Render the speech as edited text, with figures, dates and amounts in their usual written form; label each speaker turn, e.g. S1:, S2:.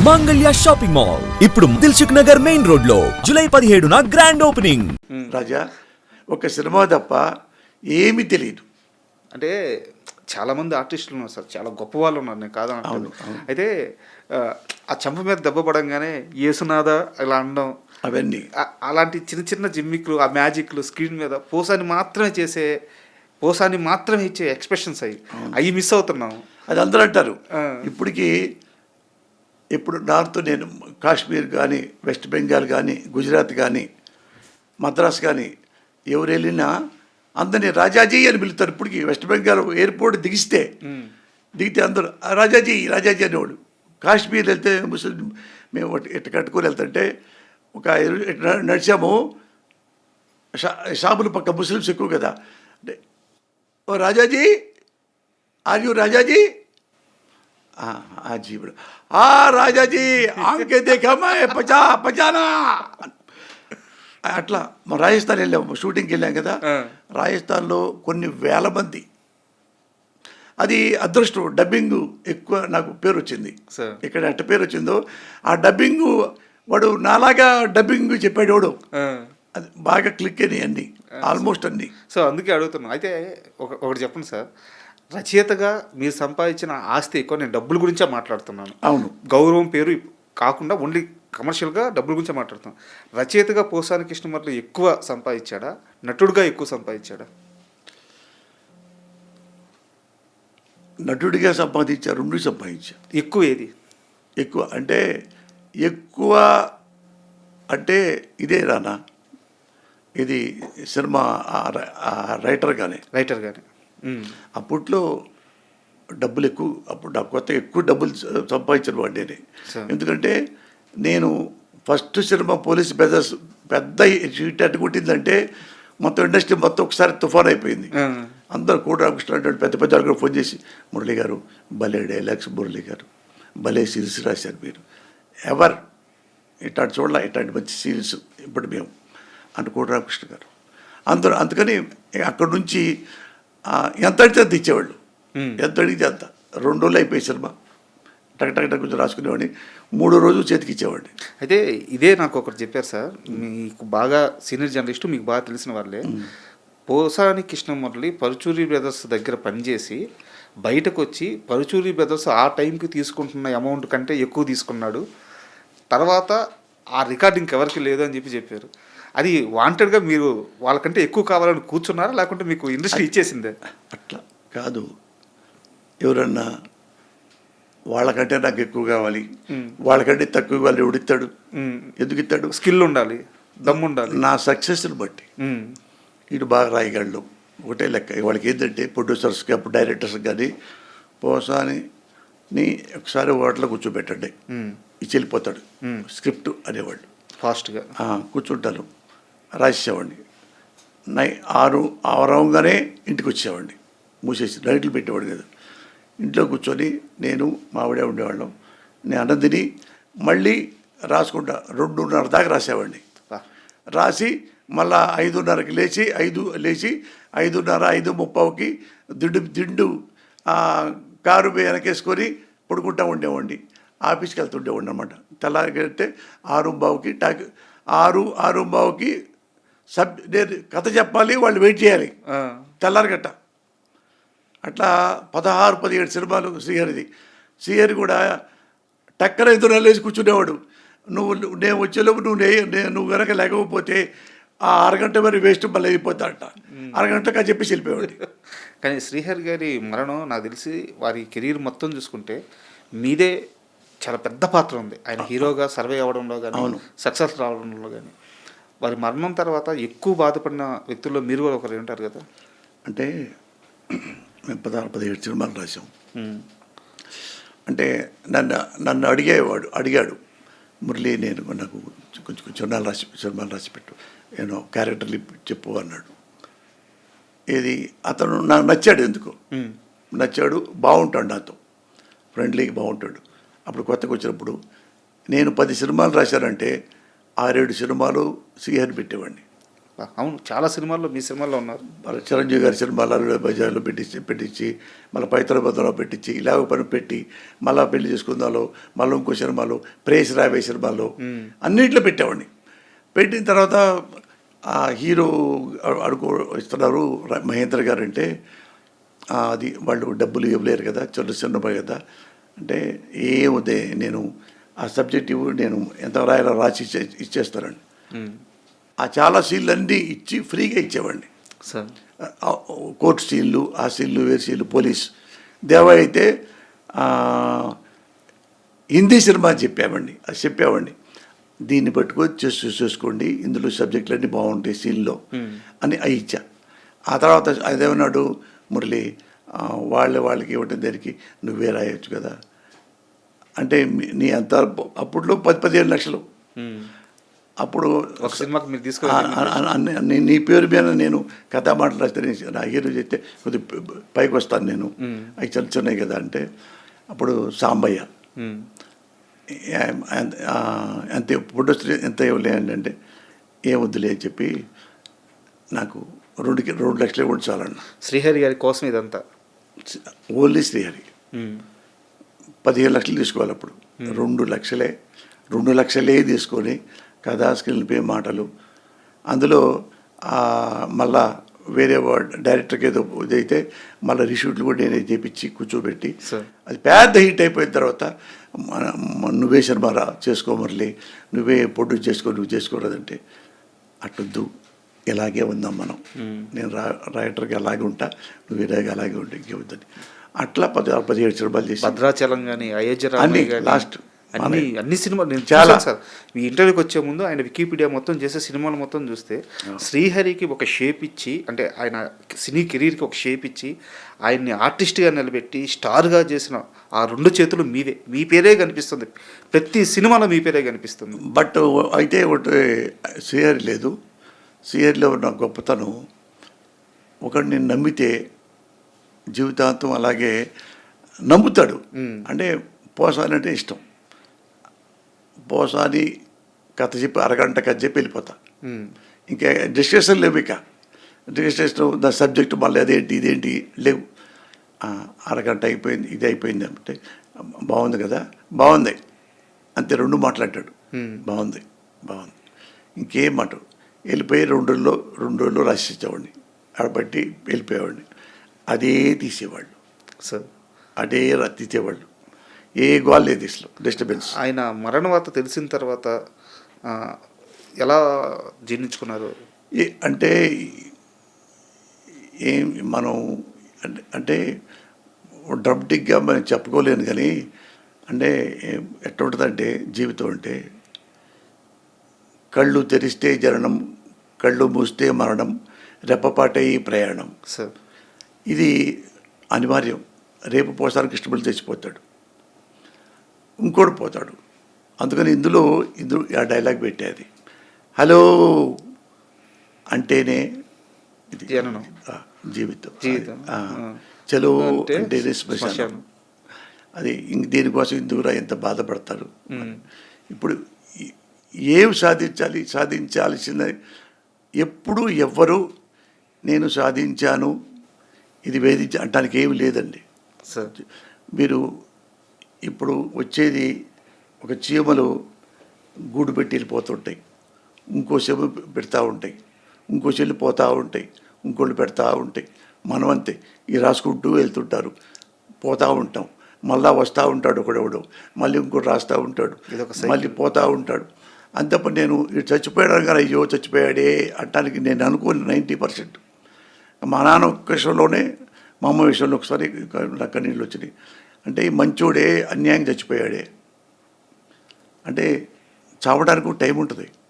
S1: మాంగళ్య shopping mall ఇప్పుడు Dilsukh Nagar main road లో జూలై 17న గ్రాండ్ ఓపెనింగ్.
S2: రాజా ఒక సినిమా తప్ప ఏమీ తెలియదు.
S3: అంటే చాలామంది ఆర్టిస్టులు ఉన్నారు సార్, చాలా గొప్ప వాళ్ళు ఉన్నారు, నేను కాదని. అయితే ఆ చెంప మీద దెబ్బ పడంగానే యేసునాథ ఇలా అనడం,
S2: అవన్నీ
S3: అలాంటి చిన్న చిన్న జిమ్మిక్లు, ఆ మ్యాజిక్లు స్క్రీన్ మీద పోసాని మాత్రమే ఇచ్చే ఎక్స్ప్రెషన్స్ అవి మిస్ అవుతున్నాము.
S2: అది అందరూ అంటారు. ఇప్పటికీ ఇప్పుడు నార్త్ నేను కాశ్మీర్ కానీ, వెస్ట్ బెంగాల్ కానీ, గుజరాత్ కానీ, మద్రాస్ కానీ ఎవరు వెళ్ళినా అందరినీ రాజాజీ అని పిలుస్తారు. ఇప్పటికి వెస్ట్ బెంగాల్ ఎయిర్పోర్ట్ దిగితే అందరూ రాజాజీ అనేవాడు. కాశ్మీర్ వెళ్తే ముస్లిం మేము ఇట్ట కట్టుకొని వెళ్తుంటే ఒక నడిచాము, షాపుల పక్క ముస్లిమ్స్ ఎక్కువ కదా, అంటే ఓ రాజాజీ ఆర్ యూ రాజాజీ जी बड़ा राजा जी आके देखा मैं पचाना అట్లా మా రాజస్థాన్ వెళ్ళాము, షూటింగ్కి వెళ్ళాం కదా. రాజస్థాన్లో కొన్ని వేల మంది, అది అదృష్టం. డబ్బింగ్ ఎక్కువ నాకు పేరు వచ్చింది. ఇక్కడ ఎట్ట పేరు వచ్చిందో ఆ డబ్బింగ్ వాడు నాలాగా డబ్బింగ్ చెప్పేటోడు, అది బాగా క్లిక్ అయినాయి అన్నీ, ఆల్మోస్ట్ అన్నీ.
S3: సో అందుకే అడుగుతున్నాను. అయితే ఒకటి చెప్పండి సార్, రచయితగా మీరు సంపాదించిన ఆస్తి ఎక్కువ, నేను డబ్బుల గురించే మాట్లాడుతున్నాను.
S2: అవును,
S3: గౌరవం పేరు కాకుండా ఓన్లీ కమర్షియల్గా డబ్బుల గురించే మాట్లాడుతున్నాను. రచయితగా పోసాని కృష్ణమురళి ఎక్కువ సంపాదించాడా, నటుడుగా ఎక్కువ సంపాదించాడా?
S2: నటుడిగా సంపాదించారు, రెండు సంపాదించారు.
S3: ఎక్కువ ఏది?
S2: ఎక్కువ అంటే ఇదే రానా, ఇది సినిమా రైటర్ కానీ అప్పట్లో డబ్బులు ఎక్కువ, అప్పుడు నాకు కొత్తగా ఎక్కువ డబ్బులు సంపాదించిన వాడిని. ఎందుకంటే నేను ఫస్ట్ సినిమా పోలీస్ బ్రదర్స్ పెద్ద షీట్ అట్టుకుంటుందంటే మొత్తం ఇండస్ట్రీ మొత్తం ఒకసారి తుఫాన్ అయిపోయింది. అందరూ కోటి రామకృష్ణ పెద్ద పెద్ద కూడా ఫోన్ చేసి, మురళి గారు భలే డైలాగ్స్, మురళి గారు భలే సీల్స్ రాశారు మీరు, ఎవర్ ఇట్లాంటి చూడాల, ఇట్లాంటి మంచి సీల్స్ ఇప్పుడు మేము అంటే కోటి రామకృష్ణ గారు అందరూ. అందుకని అక్కడి నుంచి ఎంత అడిగితే అంత ఇచ్చేవాళ్ళు, ఎంత అడిగితే అంత. 2 రోజులు అయిపోయి సినిమా టక్ కొంచెం రాసుకునేవాడిని, 3వ రోజు చేతికి ఇచ్చేవాడిని.
S3: అయితే ఇదే నాకు ఒకటి చెప్పారు సార్, మీకు బాగా సీనియర్ జర్నలిస్టు, మీకు బాగా తెలిసిన వాళ్ళే, పోసాని కృష్ణమురళి పరుచూరి బ్రదర్స్ దగ్గర పనిచేసి బయటకు వచ్చి పరుచూరి బ్రదర్స్ ఆ టైంకి తీసుకుంటున్న అమౌంట్ కంటే ఎక్కువ తీసుకున్నాడు, తర్వాత ఆ రికార్డింగ్ ఎవరికి లేదు అని చెప్పారు. అది వాంటెడ్గా మీరు వాళ్ళకంటే ఎక్కువ కావాలని కూర్చున్నారా, లేకుంటే మీకు ఇండస్ట్రీ ఇచ్చేసిందే?
S2: అట్లా కాదు, ఎవరన్నా వాళ్ళకంటే నాకు ఎక్కువ కావాలి, వాళ్ళకంటే తక్కువ కావాలి, ఎవడిస్తాడు? ఎందుకు ఇస్తాడు?
S3: స్కిల్ ఉండాలి, దమ్ము ఉండాలి.
S2: నా సక్సెస్ని బట్టి ఇటు బాగా రాయగలడు, ఒకటే లెక్క. వాళ్ళకి ఏంటంటే ప్రొడ్యూసర్స్కి, అప్పుడు డైరెక్టర్స్ కానీ, పోసాని ఒకసారి హోటల్లో కూర్చోబెట్టండి, ఇచ్చి వెళ్ళిపోతాడు స్క్రిప్ట్ అనేవాళ్ళు.
S3: ఫాస్ట్గా
S2: కూర్చుంటాను, రాసేవాడిని. 6 అవరంగానే ఇంటికి వచ్చేవాడిని, మూసేసి లైట్లు పెట్టేవాడు కదా. ఇంట్లో కూర్చొని నేను మావిడే ఉండేవాళ్ళం. నేను అన్నదిని మళ్ళీ రాసుకుంటా 2:30 దాకా రాసేవాడిని. రాసి మళ్ళా 5:30కి లేచి 5:30, 5:30కి దిండు కారు వెనకేసుకొని పడుకుంటా ఉండేవాడిని. ఆఫీస్కి వెళ్తుండేవాడిని అనమాట. తెల్లారితే 6:15కి 6:15కి నేను కథ చెప్పాలి, వాళ్ళు వెయిట్ చేయాలి తెల్లారిగట్ట. అట్లా 16-17 సినిమాలు. శ్రీహరి కూడా టక్కన 5 నెలలు వేసి కూర్చునేవాడు. నేను వచ్చేలోపు నువ్వు కనుక లేకపోతే ఆ అరగంట మరి వేస్ట్ మళ్ళీ అయిపోతాడట, అరగంటగా చెప్పేసి వెళ్ళిపోయాడు.
S3: కానీ శ్రీహరి గారి మరణం నాకు తెలిసి వారి కెరీర్ మొత్తం చూసుకుంటే మీదే చాలా పెద్ద పాత్ర ఉంది. ఆయన హీరోగా సర్వే అవ్వడంలో కానీ, సక్సెస్ రావడంలో కానీ. వారి మరణం తర్వాత ఎక్కువ బాధపడిన వ్యక్తుల్లో మీరు కూడా ఒకరు ఉంటారు కదా.
S2: అంటే మేము 16-17 సినిమాలు రాసాం. అంటే నన్ను అడిగాడు, మురళి నాకు కొంచెం సినిమాలు రాసిపెట్టు, నేను క్యారెక్టర్లు చెప్పు అన్నాడు. అతను నాకు నచ్చాడు, ఎందుకు నచ్చాడు, బాగుంటాడు, నాతో ఫ్రెండ్లీగా బాగుంటాడు. అప్పుడు కొత్తగా వచ్చినప్పుడు నేను 10 సినిమాలు రాశానంటే 6-7 సినిమాలు శ్రీహరి పెట్టేవాడిని.
S3: అవును, చాలా సినిమాల్లో మీ సినిమాల్లో ఉన్నారు.
S2: మన చిరంజీవి గారి సినిమాలు అల్లుడు బజార్లో పెట్టించి మళ్ళీ పైతల బద్దలో పెట్టించి ఇలా పని పెట్టి మళ్ళీ పెళ్లి చేసుకుందాలో మళ్ళీ ఇంకో సినిమాలు ప్రేస్ రావే సినిమాలో అన్నింటిలో పెట్టేవాడిని. పెట్టిన తర్వాత ఆ హీరో అడుగు ఇస్తున్నారు మహేంద్ర గారు అంటే అది వాళ్ళు డబ్బులు ఇవ్వలేరు కదా, చిన్నబాయి కదా అంటే ఏముదే నేను ఆ సబ్జెక్ట్ నేను ఎంత రాయాలో రాసి ఇచ్చేస్తానండి. ఆ చాలా సీన్లు అన్నీ ఇచ్చి ఫ్రీగా ఇచ్చేవాడిని
S3: సార్.
S2: కోర్టు సీన్లు, ఆ సీన్లు, వేరు సీన్లు, పోలీస్ దేవ అయితే హిందీ సినిమా చెప్పామండి, అది చెప్పేవాడిని. దీన్ని పట్టుకొని చూసుకోండి, ఇందులో సబ్జెక్టులన్నీ బాగుంటాయి సీన్లో అని అవి ఇచ్చా. ఆ తర్వాత అదేమన్నాడు మురళి, వాళ్ళకి ఇవ్వటం దానికి నువ్వే రాయొచ్చు కదా అంటే నీ అంత అప్పట్లో 10-15 లక్షలు. అప్పుడు
S3: ఒక సినిమాకి మీరు తీసుకొని
S2: నీ పేరు మీద నేను కథా మాటలు రాస్తే నా హీరో చెప్తే కొద్దిగా పైకి వస్తాను నేను, అవి చిన్నవి కదా అంటే అప్పుడు సాంబయ్య ఎంత ఫోటోస్ ఎంత ఇవ్వలేండి అంటే ఏమొద్దులే అని చెప్పి నాకు 2 లక్షలు ఇవ్వండి చాలన్న.
S3: శ్రీహరి గారి కోసం ఇదంతా
S2: ఓన్లీ శ్రీహరి 15 లక్షలు తీసుకోవాలి అప్పుడు. 2 లక్షలే తీసుకొని కథా స్క్రీన్ పే మాటలు అందులో మళ్ళా వేరే డైరెక్టర్కి ఏదో ఇదైతే మళ్ళీ రీషూట్లు కూడా నేనే చేపించి కూర్చోబెట్టి అది పెద్ద హిట్ అయిపోయిన తర్వాత నువ్వే సినిమా చేసుకోమర్లే, నువ్వే ప్రొడ్యూస్ నువ్వు చేసుకోలేదంటే అట్టొద్దు, ఇలాగే ఉందాం మనం, నేను రైటర్కి అలాగే ఉంటా, నువ్వు ఇలాగే అలాగే ఉంటే ఇంకేవద్దని అట్లా 17 సినిమాలు చేసి
S3: భద్రాచలం కానీ అయోధ్య
S2: అన్ని లాస్ట్
S3: అన్ని సినిమాలు నేను చాలా సార్. ఈ ఇంటర్వ్యూకి వచ్చే ముందు ఆయన వికీపీడియా మొత్తం చేసే సినిమాలు మొత్తం చూస్తే శ్రీహరికి ఒక షేప్ ఇచ్చి, అంటే ఆయన సినీ కెరీర్కి ఒక షేప్ ఇచ్చి ఆయన్ని ఆర్టిస్ట్గా నిలబెట్టి స్టార్గా చేసిన ఆ 2 చేతులు మీవే, మీ పేరే కనిపిస్తుంది ప్రతి సినిమాలో, మీ పేరే కనిపిస్తుంది.
S2: బట్ అయితే ఒకటి శ్రీహరి లేదు, శ్రీహరిలో ఉన్న గొప్పతనం ఒకడిని నమ్మితే జీవితాంతం అలాగే నమ్ముతాడు. అంటే పోసాని అంటే ఇష్టం, పోసాని కథ చెప్పి అరగంట కథ చెప్పి వెళ్ళిపోతా, ఇంకా డిస్కషన్ లేవు, ఇక డిస్కషన్ ద సబ్జెక్టు మళ్ళీ ఇదేంటి లేవు. అరగంట అయిపోయింది, ఇది అయిపోయింది అంటే బాగుంది కదా, బాగుంది అంతే 2 మాట్లాడాడు, బాగుంది ఇంకేం మాట. వెళ్ళిపోయి 2 రోజుల్లో రాసిచ్చేవాడిని, ఆడబట్టి వెళ్ళిపోయేవాడిని. అదే తీసేవాళ్ళు
S3: సార్,
S2: అదే తీసేవాళ్ళు, ఏ గోల్ లేదు ఇసలు డిస్టర్బెన్స్.
S3: ఆయన మరణ వార్త తెలిసిన తర్వాత ఎలా జీర్ణించుకున్నారు?
S2: అంటే ఏం మనం అంటే డ్రమ్టిక్గా మనం చెప్పుకోలేను కానీ అంటే ఎట్లా ఉంటుందంటే జీవితం అంటే కళ్ళు తెరిస్తే జననం, కళ్ళు మూస్తే మరణం, రెప్పపాటే ఈ ప్రయాణం.
S3: సార్,
S2: ఇది అనివార్యం. రేపు పోసానికి కృష్ణపల్లి తెచ్చిపోతాడు, ఇంకోటి పోతాడు. అందుకని ఇందులో ఆ డైలాగ్ పెట్టేది, హలో అంటేనే ఇది
S3: జననం,
S2: జీవితం,
S3: చలో
S2: అంటేనే శ్మశానం. అది దీనికోసం ఇందుకురా ఎంత బాధపడతారు. ఇప్పుడు ఏం సాధించాల్సిన ఎప్పుడు ఎవ్వరు నేను సాధించాను ఇది అంటానికి ఏమి లేదండి
S3: సార్.
S2: మీరు ఇప్పుడు వచ్చేది ఒక చీమలు గూడు పెట్టి వెళ్ళిపోతుంటాయి, ఇంకో చెవు పెడతా ఉంటాయి, ఇంకో చెల్లి పోతూ ఉంటాయి, ఇంకోళ్ళు పెడతా ఉంటాయి. మనం అంతే, ఈ రాసుకుంటూ వెళ్తుంటారు, పోతూ ఉంటాం, మళ్ళా వస్తూ ఉంటాడు ఒకడెవడు, మళ్ళీ ఇంకోటి రాస్తూ ఉంటాడు, మళ్ళీ పోతూ ఉంటాడు. అంతప్పుడు నేను ఇటు చచ్చిపోయాడు కానీ అయ్యో చచ్చిపోయాడే అంటానికి నేను అనుకోని 90%. మా నాన్న ఒక్క విషయంలోనే, మా అమ్మ విషయంలో ఒకసారి నా కన్నీళ్ళు వచ్చినాయి. అంటే ఈ మంచోడే అన్యాయం చచ్చిపోయాడే అంటే చావడానికి టైం ఉంటుంది.